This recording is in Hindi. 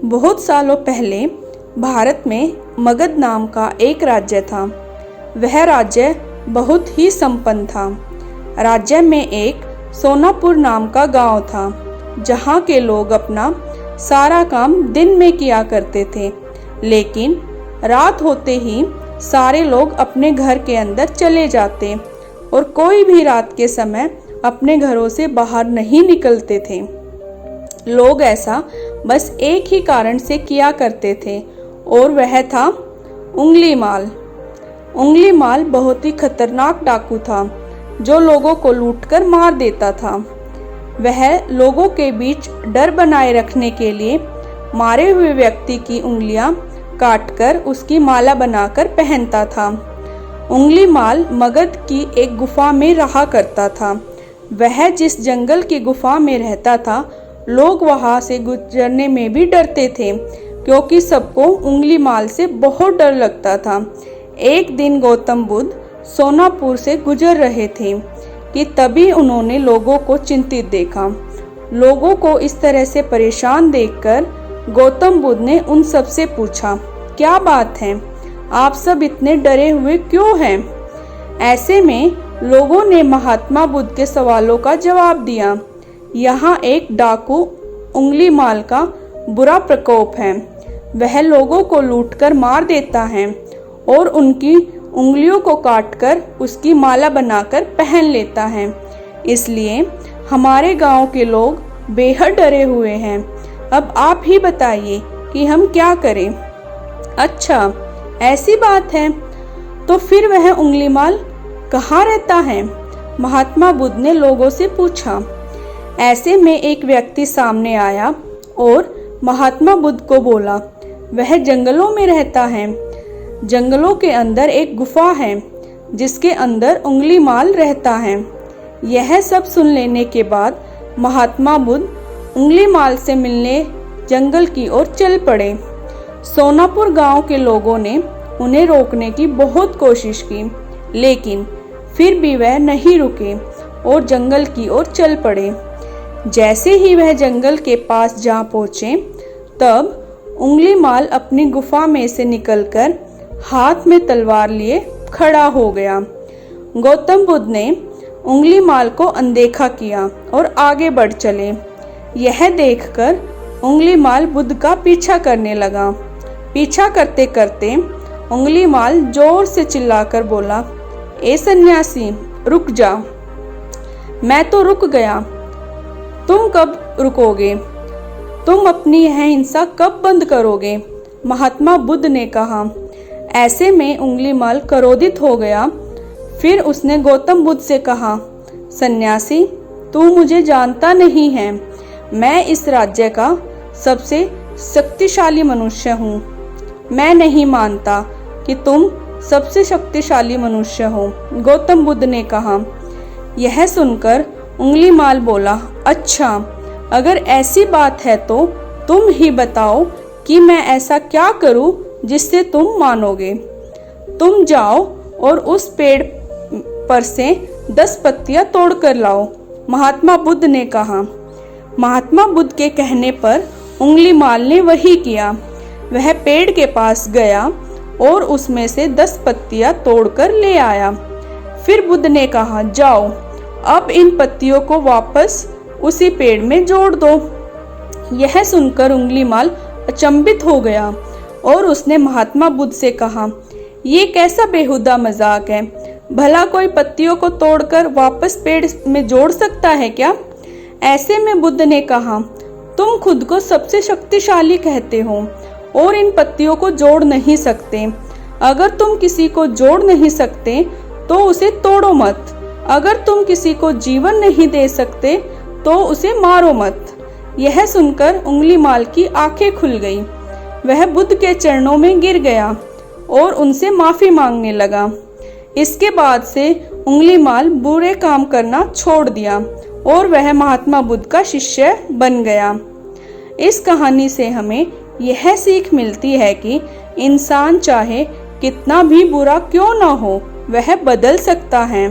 बहुत सालों पहले भारत में मगध नाम का एक राज्य था। वह राज्य बहुत ही संपन्न था। राज्य में एक सोनापुर नाम का गांव था, जहां के लोग अपना सारा काम दिन में किया करते थे, लेकिन रात होते ही सारे लोग अपने घर के अंदर चले जाते और कोई भी रात के समय अपने घरों से बाहर नहीं निकलते थे। लोग ऐसा बस एक ही कारण से किया करते थे और वह था उंगलीमाल। उंगलीमाल बहुत ही खतरनाक डाकू था जो लोगों को लूटकर मार देता था। वह लोगों के बीच डर बनाए रखने के लिए मारे हुए व्यक्ति की उंगलियां काटकर उसकी माला बनाकर पहनता था। उंगलीमाल मगध की एक गुफा में रहा करता था। वह जिस जंगल की गुफा में रहता था, लोग वहां से गुजरने में भी डरते थे, क्योंकि सबको उंगलीमाल से बहुत डर लगता था। एक दिन गौतम बुद्ध सोनापुर से गुजर रहे थे कि तभी उन्होंने लोगों को चिंतित देखा। लोगों को इस तरह से परेशान देखकर गौतम बुद्ध ने उन सब से पूछा, क्या बात है, आप सब इतने डरे हुए क्यों हैं? ऐसे में लोगों ने महात्मा बुद्ध के सवालों का जवाब दिया। यहाँ एक डाकू उंगलीमाल का बुरा प्रकोप है। वह लोगों को लूटकर मार देता है और उनकी उंगलियों को काटकर उसकी माला बनाकर पहन लेता है। इसलिए हमारे गांव के लोग बेहद डरे हुए हैं। अब आप ही बताइए कि हम क्या करें? अच्छा, ऐसी बात है, तो फिर वह उंगलीमाल कहाँ रहता है? महात्मा बुद्ध ने लोगों से पूछा। ऐसे में एक व्यक्ति सामने आया और महात्मा बुद्ध को बोला, वह जंगलों में रहता है। जंगलों के अंदर एक गुफा है जिसके अंदर उंगलीमाल रहता है। यह सब सुन लेने के बाद महात्मा बुद्ध उंगलीमाल से मिलने जंगल की ओर चल पड़े। सोनापुर गांव के लोगों ने उन्हें रोकने की बहुत कोशिश की, लेकिन फिर भी वह नहीं रुके और जंगल की ओर चल पड़े। जैसे ही वह जंगल के पास जा पहुंचे, तब उंगलीमाल अपनी गुफा में से निकलकर हाथ में तलवार लिए खड़ा हो गया। गौतम बुद्ध ने उंगलीमाल को अनदेखा किया और आगे बढ़ चले। यह देखकर उंगलीमाल बुद्ध का पीछा करने लगा। पीछा करते करते उंगलीमाल जोर से चिल्लाकर बोला, ए सन्यासी, रुक जा। मैं तो रुक गया, तुम कब रुकोगे? तुम अपनी यह हिंसा कब बंद करोगे? महात्मा बुद्ध ने कहा। ऐसे में उंगलीमाल क्रोधित हो गया। फिर उसने गौतम बुद्ध से कहा, सन्यासी, तू मुझे जानता नहीं है। मैं इस राज्य का सबसे शक्तिशाली मनुष्य हूँ। मैं नहीं मानता कि तुम सबसे शक्तिशाली मनुष्य हो। गौतम बुद्ध ने कहा। यह सुनकर उंगलीमाल बोला, अच्छा, अगर ऐसी बात है तो तुम ही बताओ कि मैं ऐसा क्या करूं जिससे तुम मानोगे। तुम जाओ और उस पेड़ पर से 10 पत्तियां तोड़ कर लाओ, महात्मा बुद्ध ने कहा। महात्मा बुद्ध के कहने पर उंगलीमाल ने वही किया। वह पेड़ के पास गया और उसमें से 10 पत्तियां तोड़कर ले आया। फिर बुद्ध ने कहा, जाओ, अब इन पत्तियों को वापस उसी पेड़ में जोड़ दो। यह सुनकर उंगलीमाल अचंभित हो गया और उसने महात्मा बुद्ध से कहा, ये कैसा बेहुदा मजाक है? भला कोई पत्तियों को तोड़कर वापस पेड़ में जोड़ सकता है क्या? ऐसे में बुद्ध ने कहा, तुम खुद को सबसे शक्तिशाली कहते हो और इन पत्तियों को जोड़ नहीं सकते। अगर तुम किसी को जोड़ नहीं सकते तो उसे तोड़ो मत। अगर तुम किसी को जीवन नहीं दे सकते तो उसे मारो मत। यह सुनकर उंगलीमाल की आंखें खुल गई। वह बुद्ध के चरणों में गिर गया और उनसे माफी मांगने लगा। इसके बाद से उंगलीमाल बुरे काम करना छोड़ दिया और वह महात्मा बुद्ध का शिष्य बन गया। इस कहानी से हमें यह सीख मिलती है कि इंसान चाहे कितना भी बुरा क्यों ना हो, वह बदल सकता है।